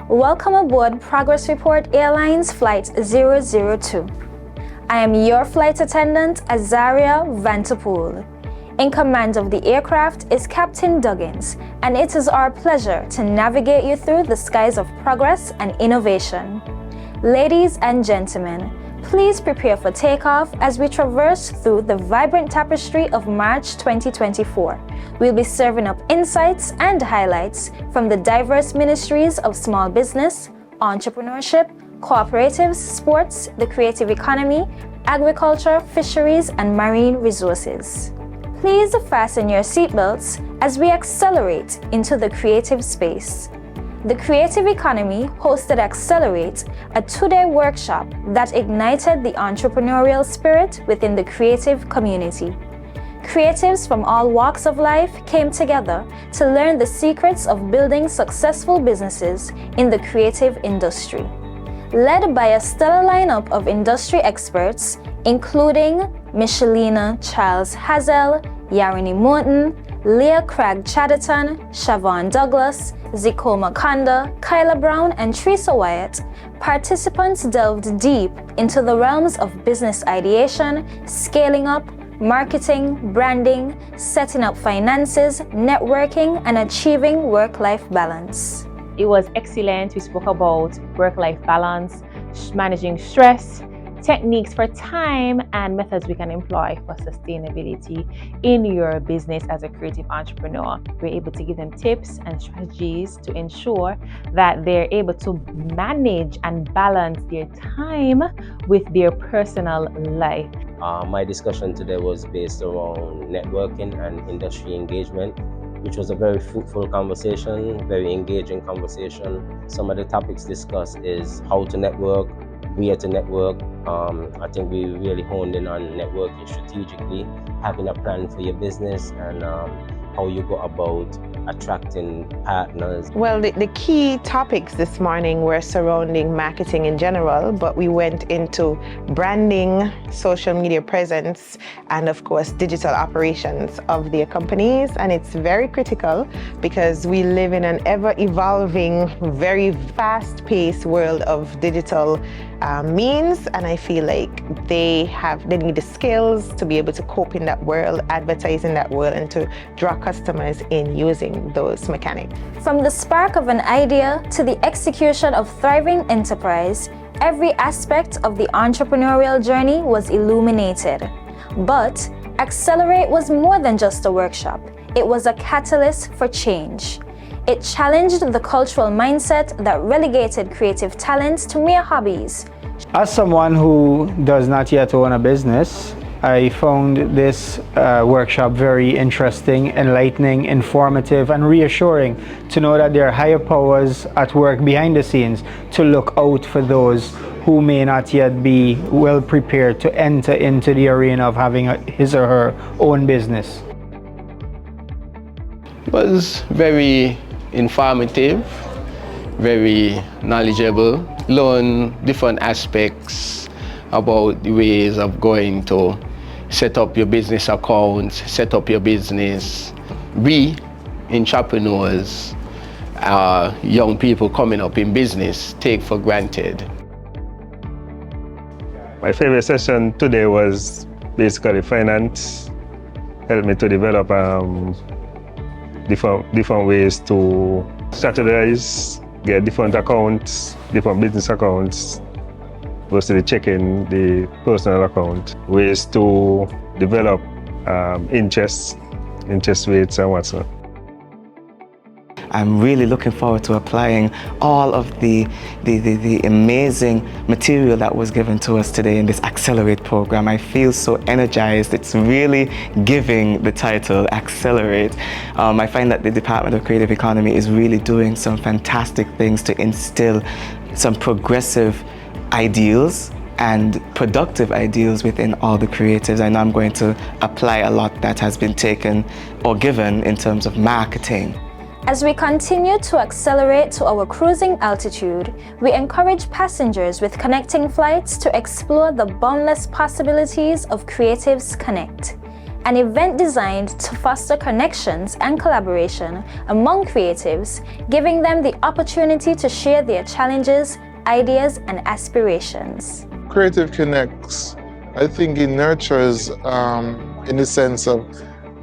Welcome aboard Progress Report Airlines Flight 002. I am your flight attendant, Azaria Vanterpool. In command of the aircraft is Captain Duggins, and it is our pleasure to navigate you through the skies of progress and innovation. Ladies and gentlemen, please prepare for takeoff as we traverse through the vibrant tapestry of March 2024. We'll be serving up insights and highlights from the diverse ministries of small business, entrepreneurship, cooperatives, sports, the creative economy, agriculture, fisheries, and marine resources. Please fasten your seatbelts as we accelerate into the creative space. The Creative Economy hosted Accelerate, a two-day workshop that ignited the entrepreneurial spirit within the creative community. Creatives from all walks of life came together to learn the secrets of building successful businesses in the creative industry. Led by a stellar lineup of industry experts, including Michelina Charles Hazel, Yarini Morton, Leah Craig Chatterton, Siobhan Douglas, Zico Makanda, Kyla Brown, and Teresa Wyatt, participants delved deep into the realms of business ideation, scaling up, marketing, branding, setting up finances, networking, and achieving work-life balance. It was excellent. We spoke about work-life balance, managing stress, techniques for time, and methods we can employ for sustainability in your business as a creative entrepreneur. We're able to give them tips and strategies to ensure that they're able to manage and balance their time with their personal life. My discussion today was based around networking and industry engagement, which was a very fruitful conversation, very engaging conversation. Some of the topics discussed is how to network, where to network. I think we really honed in on networking strategically, having a plan for your business, and how you go about attracting partners. Well, the key topics this morning were surrounding marketing in general, but we went into branding, social media presence, and of course, digital operations of their companies. And it's very critical because we live in an ever-evolving, very fast-paced world of digital means, and I feel like they need the skills to be able to cope in that world, advertise in that world, and to draw customers in using those mechanics. From the spark of an idea to the execution of thriving enterprise, every aspect of the entrepreneurial journey was illuminated. But Accelerate was more than just a workshop. It was a catalyst for change. It challenged the cultural mindset that relegated creative talents to mere hobbies. As someone who does not yet own a business, I found this workshop very interesting, enlightening, informative, and reassuring to know that there are higher powers at work behind the scenes to look out for those who may not yet be well prepared to enter into the arena of having his or her own business. It was very informative, very knowledgeable, learn different aspects about the ways of going to set up your business accounts, set up your business. We, entrepreneurs, young people coming up in business, take for granted. My favorite session today was basically finance. Helped me to develop different ways to strategize, get different accounts, different business accounts, versus checking the personal account, ways to develop interest rates and whatnot. I'm really looking forward to applying all of the amazing material that was given to us today in this Accelerate program. I feel so energized. It's really giving the title Accelerate. I find that the Department of Creative Economy is really doing some fantastic things to instill some progressive ideals and productive ideals within all the creatives. I know I'm going to apply a lot that has been taken or given in terms of marketing. As we continue to accelerate to our cruising altitude, we encourage passengers with connecting flights to explore the boundless possibilities of Creatives Connect. an event designed to foster connections and collaboration among creatives, giving them the opportunity to share their challenges, ideas, and aspirations. Creative Connects, I think it nurtures in the sense of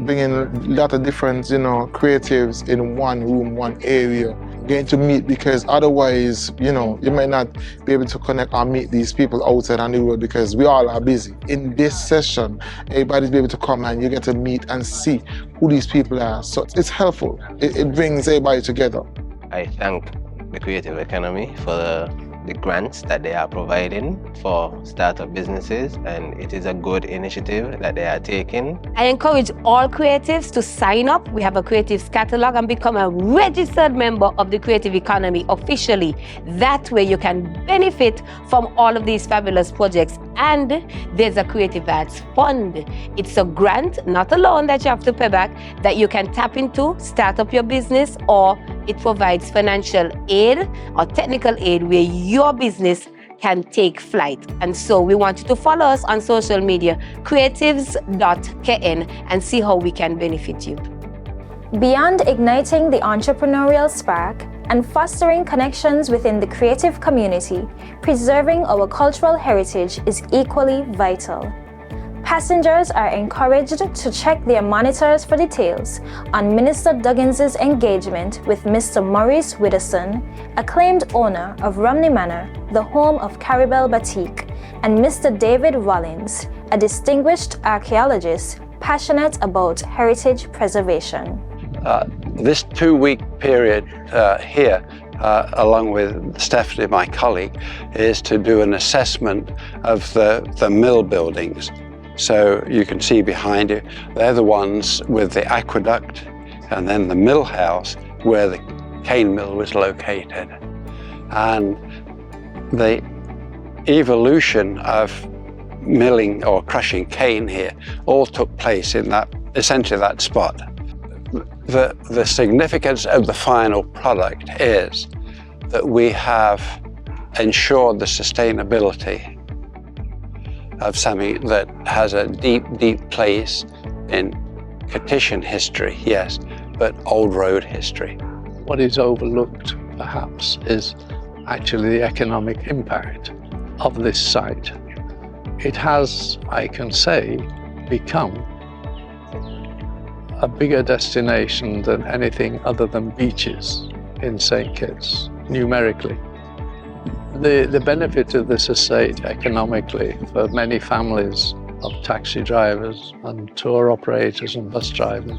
bringing a lot of different, creatives in one room, one area, getting to meet, because otherwise, you might not be able to connect or meet these people outside on the road because we all are busy. In this session, everybody's be able to come and you get to meet and see who these people are. So it's helpful. It brings everybody together. I thank the creative economy for the grants that they are providing for startup businesses, and it is a good initiative that they are taking. I encourage all creatives to sign up. We have a creatives catalog and become a registered member of the creative economy officially. That way you can benefit from all of these fabulous projects. And there's a Creative Arts Fund. It's a grant, not a loan that you have to pay back, that you can tap into, start up your business, or it provides financial aid or technical aid where your business can take flight. And so we want you to follow us on social media, creatives.kn, and see how we can benefit you. Beyond igniting the entrepreneurial spark and fostering connections within the creative community, preserving our cultural heritage is equally vital. Passengers are encouraged to check their monitors for details on Minister Duggins' engagement with Mr. Maurice Widdowson, acclaimed owner of Romney Manor, the home of Caribel Batik, and Mr. David Rollins, a distinguished archaeologist passionate about heritage preservation. This 2-week period here, along with Stephanie, my colleague, is to do an assessment of the mill buildings. So you can see behind you, they're the ones with the aqueduct, and then the mill house where the cane mill was located. And the evolution of milling or crushing cane here all took place in essentially that spot. The significance of the final product is that we have ensured the sustainability of something that has a deep, deep place in Cottition history, yes, but old road history. What is overlooked, perhaps, is actually the economic impact of this site. It has, I can say, become a bigger destination than anything other than beaches in St. Kitts, numerically. The benefit of this estate economically for many families of taxi drivers and tour operators and bus drivers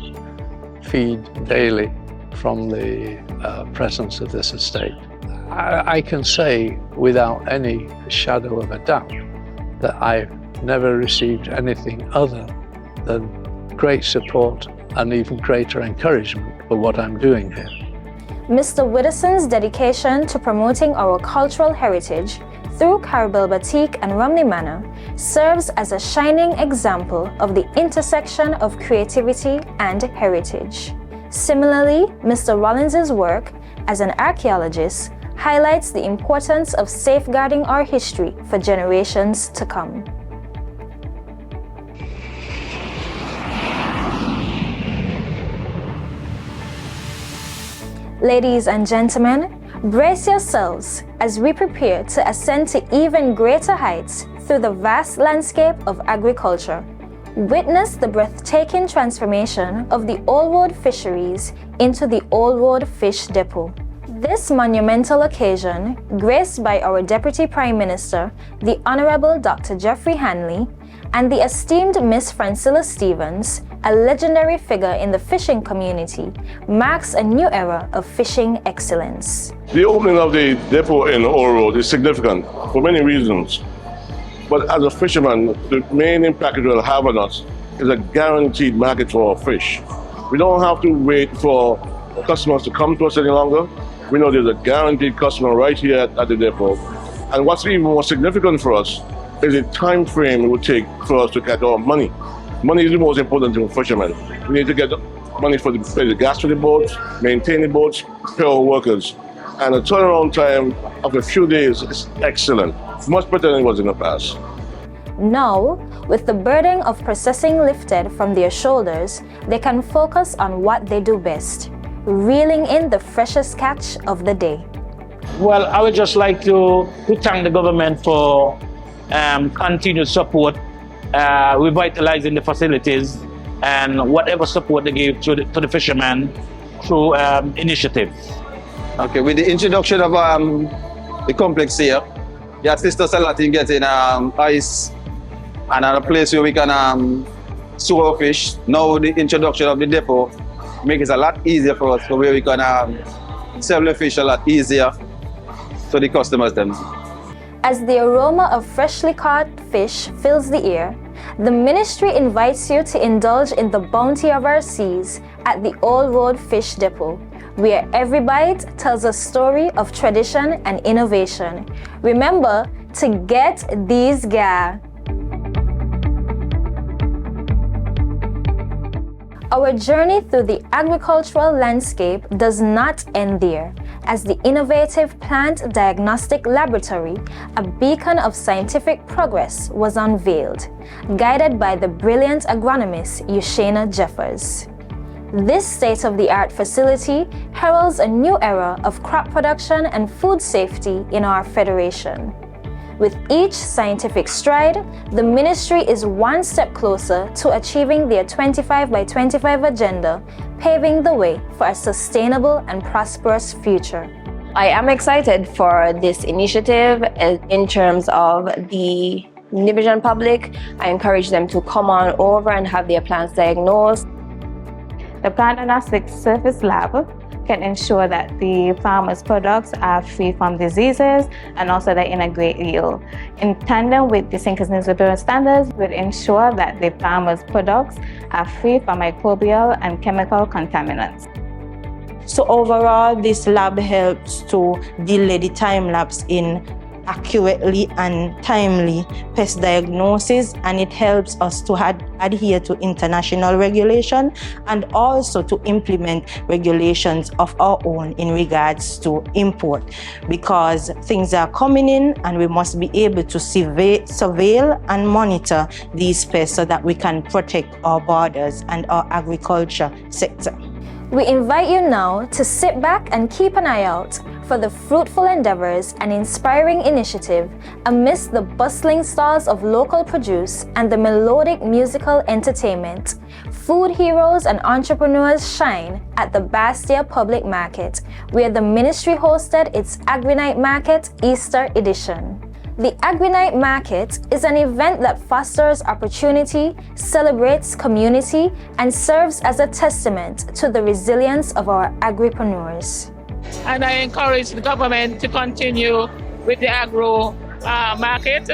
feed daily from the presence of this estate. I can say without any shadow of a doubt that I've never received anything other than great support and even greater encouragement for what I'm doing here. Mr. Widdowson's dedication to promoting our cultural heritage through Caribel Batik and Romney Manor serves as a shining example of the intersection of creativity and heritage. Similarly, Mr. Rollins' work as an archaeologist highlights the importance of safeguarding our history for generations to come. Ladies and gentlemen, brace yourselves as we prepare to ascend to even greater heights through the vast landscape of agriculture. Witness the breathtaking transformation of the Old Road Fisheries into the Old Road Fish Depot. This monumental occasion, graced by our Deputy Prime Minister, the Honorable Dr. Jeffrey Hanley, and the esteemed Miss Francilla Stevens, a legendary figure in the fishing community, marks a new era of fishing excellence. The opening of the depot in Old Road is significant for many reasons. But as a fisherman, the main impact it will have on us is a guaranteed market for our fish. We don't have to wait for customers to come to us any longer. We know there's a guaranteed customer right here at the depot. And what's even more significant for us is the time frame it would take for us to get our money. Money is the most important thing for fishermen. We need to get money for the gas for the boats, maintain the boats, pay our workers. And the turnaround time of a few days is excellent, much better than it was in the past. Now, with the burden of processing lifted from their shoulders, they can focus on what they do best, reeling in the freshest catch of the day. Well, I would just like to thank the government for continued support, revitalizing the facilities, and whatever support they give to the fishermen through initiatives. Okay, with the introduction of the complex here, they assist us a lot in getting ice and a place where we can store our fish. Now the introduction of the depot makes it a lot easier for us, so where we can sell the fish a lot easier to the customers then. As the aroma of freshly caught fish fills the air, the ministry invites you to indulge in the bounty of our seas at the Old Road Fish Depot, where every bite tells a story of tradition and innovation. Remember to get these ga. Our journey through the agricultural landscape does not end there, as the innovative plant diagnostic laboratory, a beacon of scientific progress, was unveiled, guided by the brilliant agronomist Ushana Jeffers. This state-of-the-art facility heralds a new era of crop production and food safety in our federation. With each scientific stride, the ministry is one step closer to achieving their 25 by 25 agenda, paving the way for a sustainable and prosperous future. I am excited for this initiative in terms of the division public. I encourage them to come on over and have their plants diagnosed. The plant diagnostic surface lab can ensure that the farmers' products are free from diseases and also they're in a great yield. In tandem with the synchronous standards, will ensure that the farmers' products are free from microbial and chemical contaminants. So overall, this lab helps to delay the time lapse in accurately and timely pest diagnosis, and it helps us to adhere to international regulation and also to implement regulations of our own in regards to import, because things are coming in and we must be able to surveil and monitor these pests so that we can protect our borders and our agriculture sector. We invite you now to sit back and keep an eye out for the fruitful endeavors and inspiring initiative amidst the bustling stalls of local produce and the melodic musical entertainment. Food heroes and entrepreneurs shine at the Bastia Public Market, where the ministry hosted its Agri-Night Market Easter edition. The Agri-Night Market is an event that fosters opportunity, celebrates community, and serves as a testament to the resilience of our agripreneurs. And I encourage the government to continue with the agro market,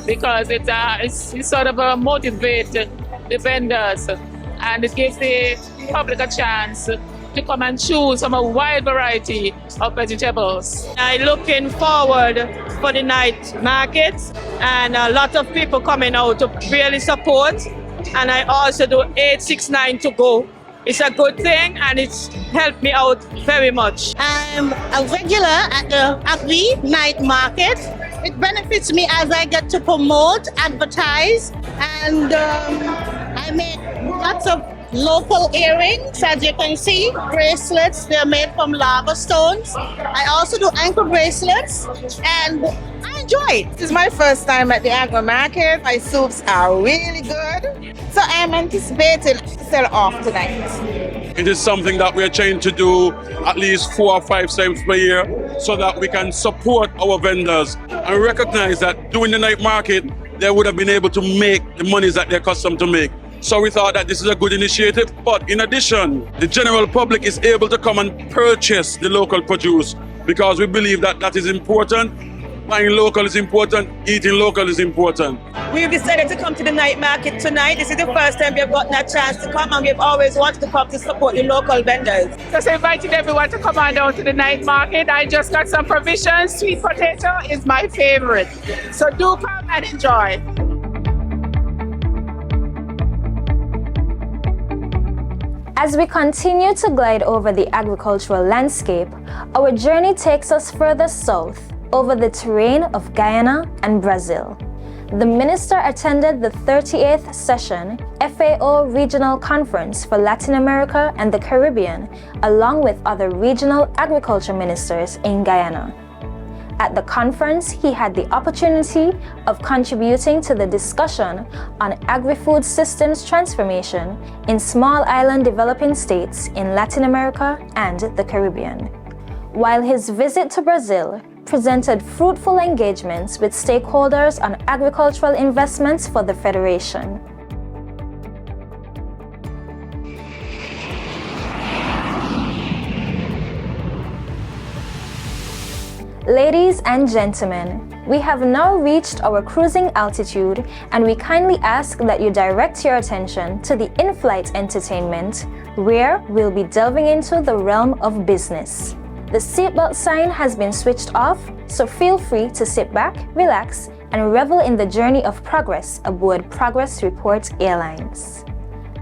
because it's sort of motivate the vendors, and it gives the public a chance to come and choose from a wide variety of vegetables. I'm looking forward for the night market, and a lot of people coming out to really support. And I also do 869 to go. It's a good thing and it's helped me out very much. I'm a regular at the Agri Night Market. It benefits me as I get to promote, advertise, and I make lots of local earrings, as you can see, bracelets. They're made from lava stones. I also do ankle bracelets, and I enjoy it. This is my first time at the agri market. My soups are really good, so I'm anticipating to sell off tonight. It is something that we're trying to do at least 4 or 5 times per year, so that we can support our vendors and recognize that during the night market they would have been able to make the monies that they're accustomed to make. So we thought that this is a good initiative, but in addition, the general public is able to come and purchase the local produce, because we believe that that is important. Buying local is important, eating local is important. We've decided to come to the night market tonight. This is the first time we've gotten a chance to come, and we've always wanted to come to support the local vendors. Just inviting everyone to come on down to the night market. I just got some provisions. Sweet potato is my favorite. So do come and enjoy. As we continue to glide over the agricultural landscape, our journey takes us further south over the terrain of Guyana and Brazil. The minister attended the 38th session FAO Regional Conference for Latin America and the Caribbean, along with other regional agriculture ministers in Guyana. At the conference, he had the opportunity of contributing to the discussion on agri-food systems transformation in small island developing states in Latin America and the Caribbean. While his visit to Brazil presented fruitful engagements with stakeholders on agricultural investments for the Federation. Ladies and gentlemen, we have now reached our cruising altitude, and we kindly ask that you direct your attention to the in-flight entertainment, where we'll be delving into the realm of business. The seatbelt sign has been switched off, so feel free to sit back, relax, and revel in the journey of progress aboard Progress Report Airlines.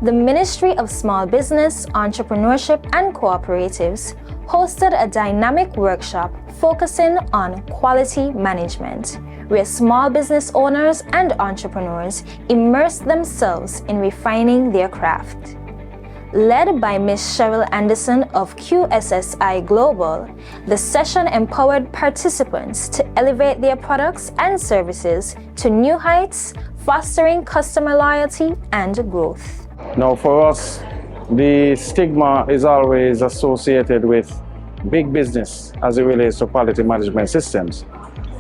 The Ministry of Small Business, Entrepreneurship and Cooperatives hosted a dynamic workshop focusing on quality management, where small business owners and entrepreneurs immersed themselves in refining their craft. Led by Ms. Cheryl Anderson of QSSI Global, the session empowered participants to elevate their products and services to new heights, fostering customer loyalty and growth. Now for us, the stigma is always associated with big business as it relates to quality management systems.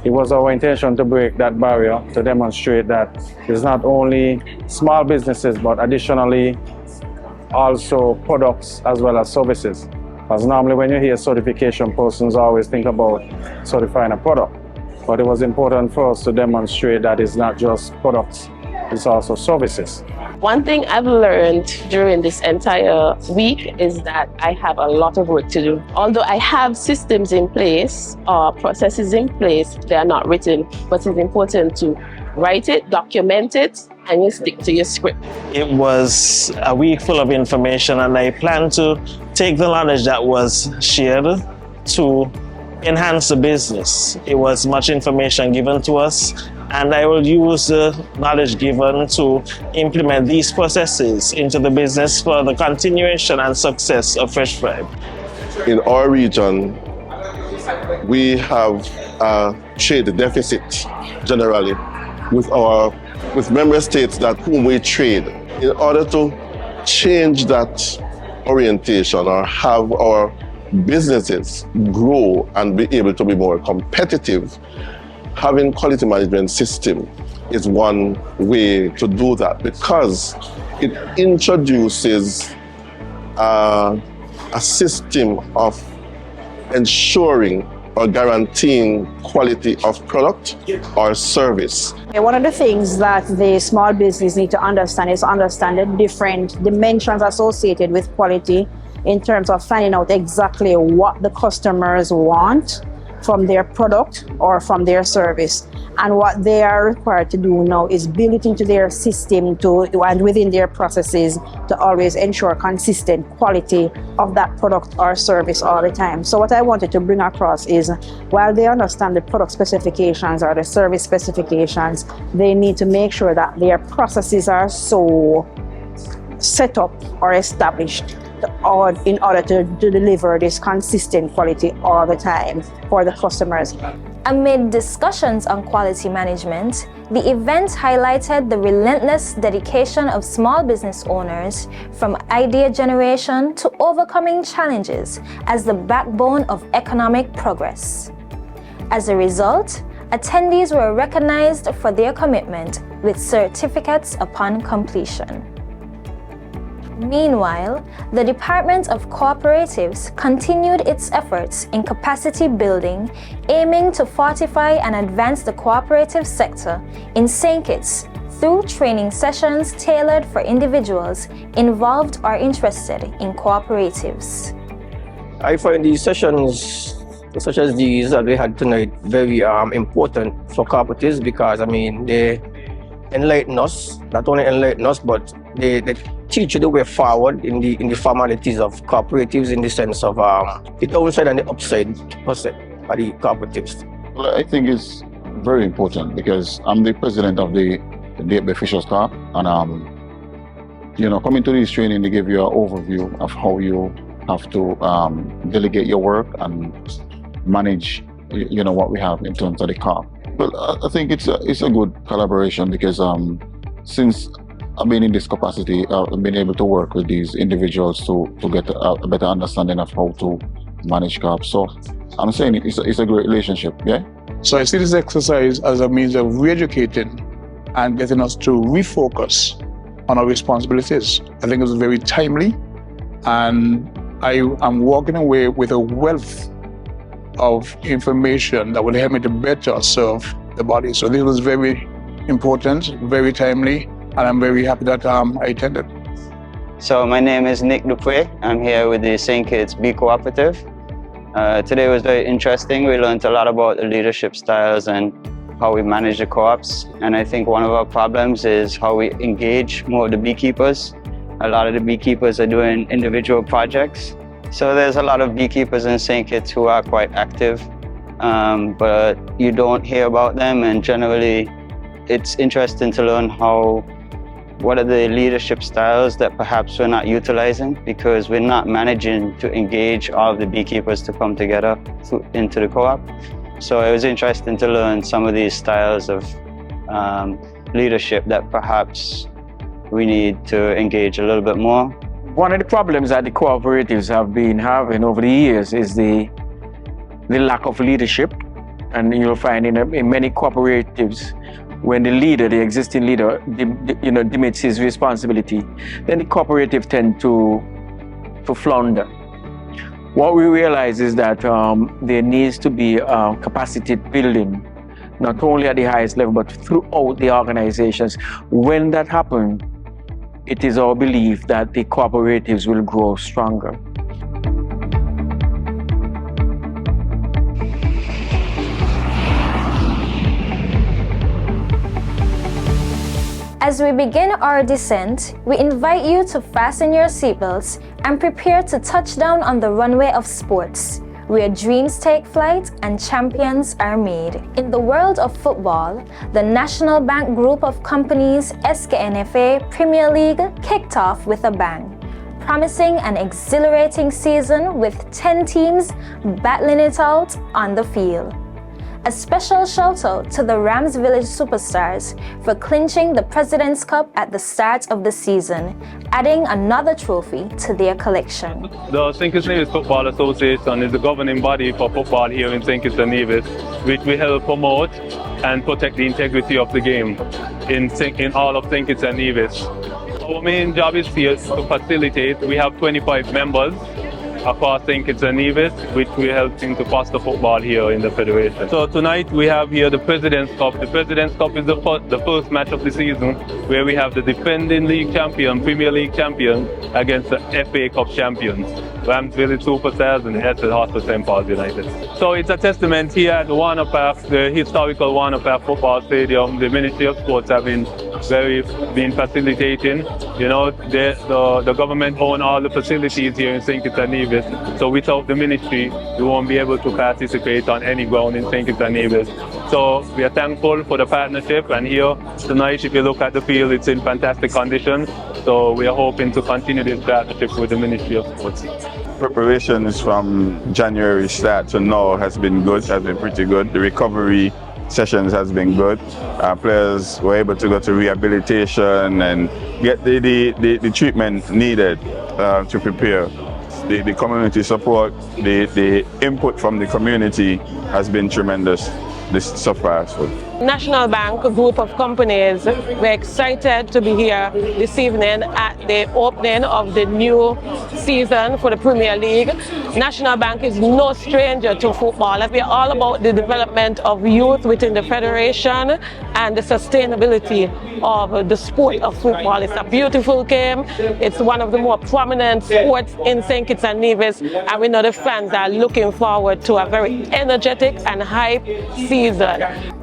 It was our intention to break that barrier to demonstrate that it's not only small businesses, but additionally also products as well as services. Because normally when you hear certification, persons always think about certifying a product. But it was important for us to demonstrate that it's not just products, it's also services. One thing I've learned during this entire week is that I have a lot of work to do. Although I have systems in place or processes in place, they are not written, but it's important to write it, document it, and you stick to your script. It was a week full of information, and I plan to take the knowledge that was shared to enhance the business. It was much information given to us, and I will use the knowledge given to implement these processes into the business for the continuation and success of Fresh Fry. In our region, we have a trade deficit generally with member states that whom we trade. In order to change that orientation or have our businesses grow and be able to be more competitive, having quality management system is one way to do that, because it introduces a system of ensuring or guaranteeing quality of product or service. One of the things that the small business need to understand is understand the different dimensions associated with quality in terms of finding out exactly what the customers want from their product or from their service. And what they are required to do now is build it into their system and within their processes to always ensure consistent quality of that product or service all the time. So what I wanted to bring across is, while they understand the product specifications or the service specifications, they need to make sure that their processes are so set up or established in order to deliver this consistent quality all the time for the customers. Amid discussions on quality management, the event highlighted the relentless dedication of small business owners, from idea generation to overcoming challenges, as the backbone of economic progress. As a result, attendees were recognized for their commitment with certificates upon completion. Meanwhile, the Department of Cooperatives continued its efforts in capacity building, aiming to fortify and advance the cooperative sector in St. Kitts through training sessions tailored for individuals involved or interested in cooperatives. I find these sessions, such as these that we had tonight, very important for cooperatives, because they enlighten us, not only enlighten us, but they teach you the way forward in the formalities of cooperatives, in the sense of the downside and the upside of the cooperatives. Well, I think it's very important because I'm the president of the Bay Fishers Corp, and you know, coming to this training, they give you an overview of how you have to delegate your work and manage, you know, what we have in terms of the corp. But I think it's a good collaboration because since I've been in this capacity, I've been able to work with these individuals to get a better understanding of how to manage corp. So I'm saying it's a great relationship, yeah? So I see this exercise as a means of re-educating and getting us to refocus on our responsibilities. I think it was very timely, and I am walking away with a wealth of information that will help me to better serve the body. So this was very important, very timely, and I'm very happy that I attended. So my name is Nick Dupuy. I'm here with the St. Kitts Bee Cooperative. Today was very interesting. We learned a lot about the leadership styles and how we manage the co-ops. And I think one of our problems is how we engage more of the beekeepers. A lot of the beekeepers are doing individual projects. So there's a lot of beekeepers in St. Kitts who are quite active, but you don't hear about them. And generally, it's interesting to learn what are the leadership styles that perhaps we're not utilizing because we're not managing to engage all of the beekeepers to come together into the co-op. So it was interesting to learn some of these styles of leadership that perhaps we need to engage a little bit more. One of the problems that the cooperatives have been having over the years is the lack of leadership. And you'll find in many cooperatives, when the existing leader, demits his responsibility, then the cooperative tend to flounder. What we realize is that there needs to be capacity building, not only at the highest level, but throughout the organizations. When that happens, it is our belief that the cooperatives will grow stronger. As we begin our descent, we invite you to fasten your seatbelts and prepare to touch down on the runway of sports, where dreams take flight and champions are made. In the world of football, the National Bank Group of Companies SKNFA Premier League kicked off with a bang, promising an exhilarating season with 10 teams battling it out on the field. A special shout out to the Rams Village Superstars for clinching the President's Cup at the start of the season, adding another trophy to their collection. The St. Kitts Nevis Football Association is the governing body for football here in St. Kitts and Nevis, which we help promote and protect the integrity of the game in all of St. Kitts and Nevis. Our main job is here to facilitate. We have 25 members across St. Kitts and Nevis, which we're helping to foster football here in the Federation. So tonight we have here the President's Cup. The President's Cup is the first match of the season where we have the defending league champion, Premier League champion, against the FA Cup champions, Rams Village Superstars and Headset Hospital St. Paul's United. So it's a testament here at the Warner Park, the historical Warner Park Football Stadium. The Ministry of Sports have been facilitating. You know, the government own all the facilities here in St. Kitts and Nevis. So without the ministry, we won't be able to participate on any ground in St. Kitts and Nevis. So we are thankful for the partnership, and here tonight, if you look at the field, it's in fantastic condition. So we are hoping to continue this partnership with the Ministry of Sports. Preparations from January start to now has been pretty good. The recovery sessions has been good. Players were able to go to rehabilitation and get the treatment needed to prepare. The community support, the input from the community has been tremendous so far. National Bank Group of Companies, we're excited to be here this evening at the opening of the new season for the Premier League. National Bank is no stranger to football. We're all about the development of youth within the Federation and the sustainability of the sport of football. It's a beautiful game. It's one of the more prominent sports in St. Kitts and Nevis, and we know the fans are looking forward to a very energetic and hype season.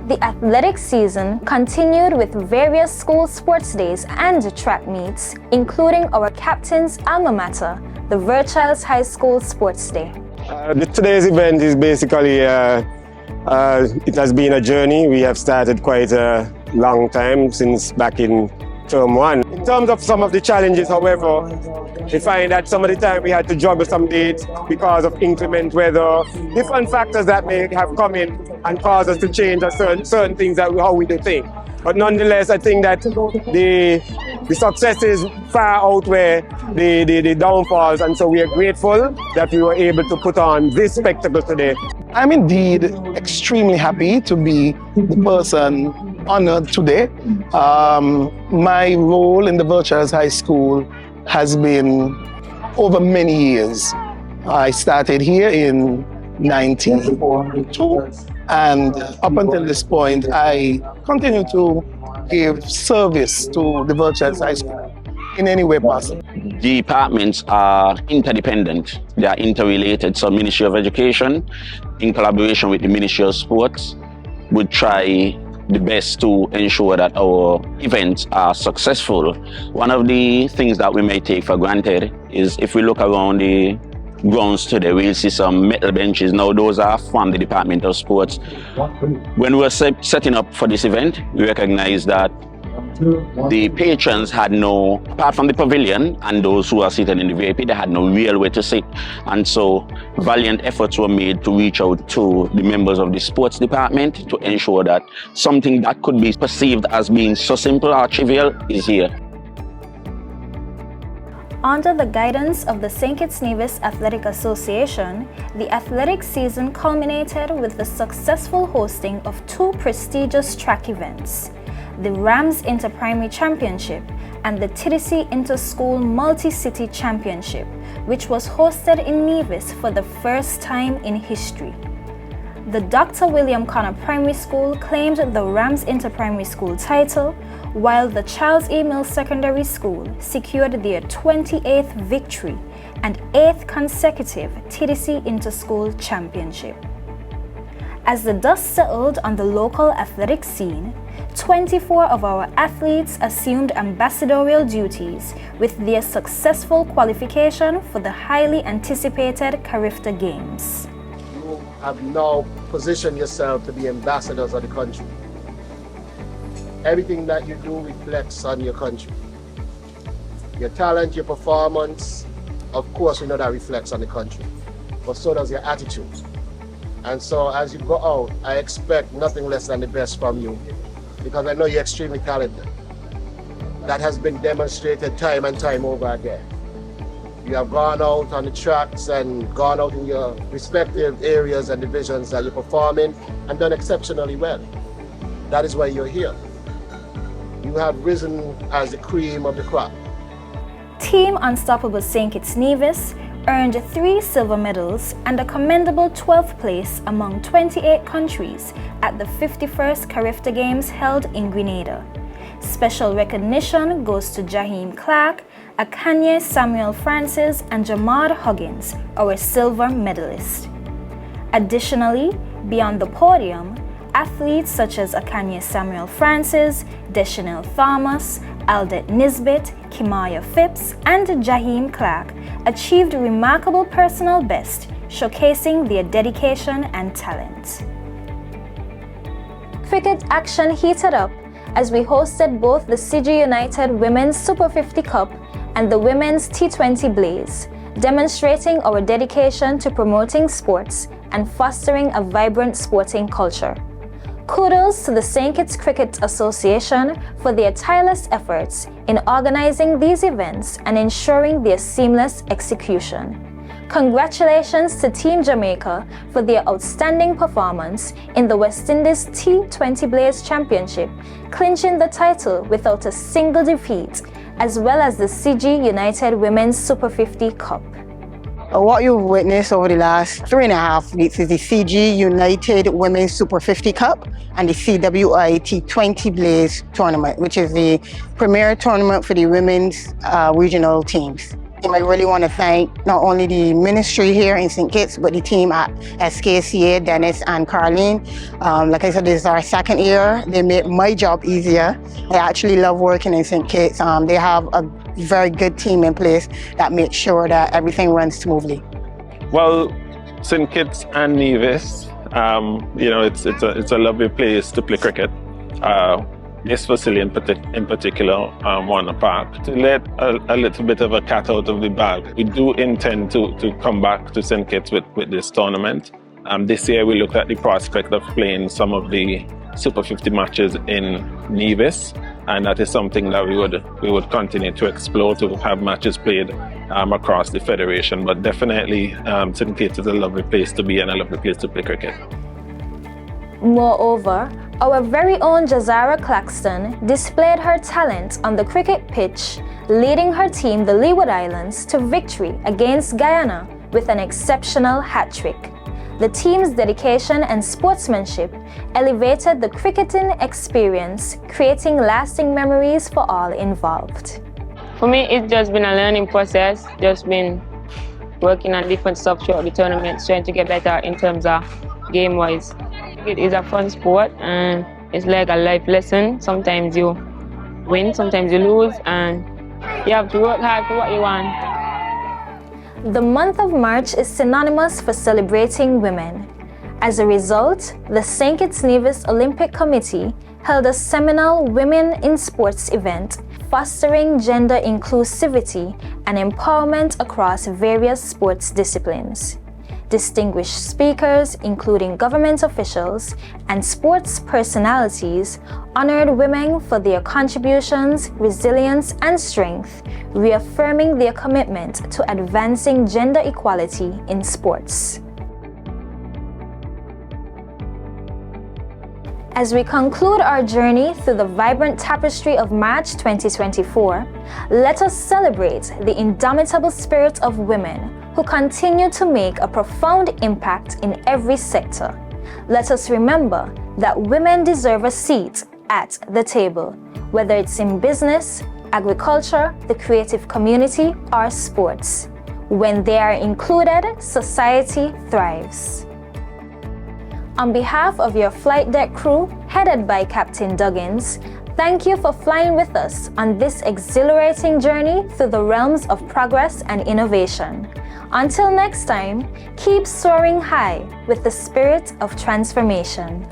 The athletic season continued with various school sports days and track meets, including our captain's alma mater, the Virchilds High School Sports Day. Today's event is basically It has been a journey. We have started quite a long time, since back in term 1. In terms of some of the challenges, however, we find that some of the time we had to juggle some dates because of inclement weather, different factors that may have come in and caused us to change certain things that how we do things. But nonetheless, I think that the successes far outweigh the downfalls, and so we are grateful that we were able to put on this spectacle today. I'm indeed extremely happy to be the person honored today. My role in the Virtuals High School has been over many years. I started here in 1942, and up until this point, I continue to give service to the Virtuals High School in any way possible. The departments are interdependent. They are interrelated. So Ministry of Education, in collaboration with the Ministry of Sports, would try the best to ensure that our events are successful. One of the things that we may take for granted is if we look around the grounds today, we'll see some metal benches. Now those are from the Department of Sports. When we were setting up for this event, we recognized that the patrons had no, apart from the pavilion and those who are seated in the VIP, they had no real way to sit. And so valiant efforts were made to reach out to the members of the sports department to ensure that something that could be perceived as being so simple or trivial is here. Under the guidance of the St. Kitts Nevis Athletic Association, the athletic season culminated with the successful hosting of 2 prestigious track events, the Rams Inter-Primary Championship and the TDC Inter-School Multi-City Championship, which was hosted in Nevis for the first time in history. The Dr. William Connor Primary School claimed the Rams Inter-Primary School title, while the Charles E. Mills Secondary School secured their 28th victory and 8th consecutive TDC Inter-School Championship. As the dust settled on the local athletic scene, 24 of our athletes assumed ambassadorial duties with their successful qualification for the highly anticipated Carifta Games. You have now positioned yourself to be ambassadors of the country. Everything that you do reflects on your country. Your talent, your performance, of course we know that reflects on the country, but so does your attitude. And so as you go out, I expect nothing less than the best from you, because I know you're extremely talented. That has been demonstrated time and time over again. You have gone out on the tracks and gone out in your respective areas and divisions that you're performing and done exceptionally well. That is why you're here. You have risen as the cream of the crop. Team Unstoppable St. Kitts Nevis earned 3 silver medals and a commendable 12th place among 28 countries at the 51st Carifta Games held in Grenada. Special recognition goes to Jaheim Clark, Akanye Samuel Francis, and Jamad Huggins, our silver medalists. Additionally, beyond the podium, athletes such as Akanye Samuel Francis, Deschanel Thomas, Aldet Nisbet, Kimaya Phipps, and Jaheim Clark achieved remarkable personal best, showcasing their dedication and talent. Cricket action heated up as we hosted both the CG United Women's Super 50 Cup and the Women's T20 Blaze, demonstrating our dedication to promoting sports and fostering a vibrant sporting culture. Kudos to the St. Kitts Cricket Association for their tireless efforts in organizing these events and ensuring their seamless execution. Congratulations to Team Jamaica for their outstanding performance in the West Indies T20 Blaze Championship, clinching the title without a single defeat, as well as the CG United Women's Super 50 Cup. What you've witnessed over the last 3.5 weeks is the CG United Women's Super 50 Cup and the CWI T20 Blaze Tournament, which is the premier tournament for the women's regional teams. I really want to thank not only the ministry here in St. Kitts, but the team at SKCA, Dennis and Carlene. Like I said, this is our 2nd year. They make my job easier. I actually love working in St. Kitts. They have a very good team in place that makes sure that everything runs smoothly. Well, St. Kitts and Nevis, you know, it's a lovely place to play cricket. This facility in particular, Warner Park. To let a little bit of a cat out of the bag, we do intend to come back to St. Kitts with this tournament. This year we looked at the prospect of playing some of the Super 50 matches in Nevis, and that is something that we would continue to explore, to have matches played across the federation. But definitely St. Kitts is a lovely place to be and a lovely place to play cricket. Moreover, our very own Jazara Claxton displayed her talent on the cricket pitch, leading her team, the Leeward Islands, to victory against Guyana with an exceptional hat-trick. The team's dedication and sportsmanship elevated the cricketing experience, creating lasting memories for all involved. For me, it's just been a learning process, just been working on different stuff throughout the tournament, trying to get better in terms of game-wise. It is a fun sport and it's like a life lesson. Sometimes you win, sometimes you lose, and you have to work hard for what you want. The month of March is synonymous for celebrating women. As a result, the St. Kitts Nevis Olympic Committee held a seminal Women in Sports event fostering gender inclusivity and empowerment across various sports disciplines. Distinguished speakers, including government officials and sports personalities, honored women for their contributions, resilience, and strength, reaffirming their commitment to advancing gender equality in sports. As we conclude our journey through the vibrant tapestry of March 2024, let us celebrate the indomitable spirit of women who continue to make a profound impact in every sector. Let us remember that women deserve a seat at the table, whether it's in business, agriculture, the creative community, or sports. When they are included, society thrives. On behalf of your flight deck crew, headed by Captain Duggins, thank you for flying with us on this exhilarating journey through the realms of progress and innovation. Until next time, keep soaring high with the spirit of transformation.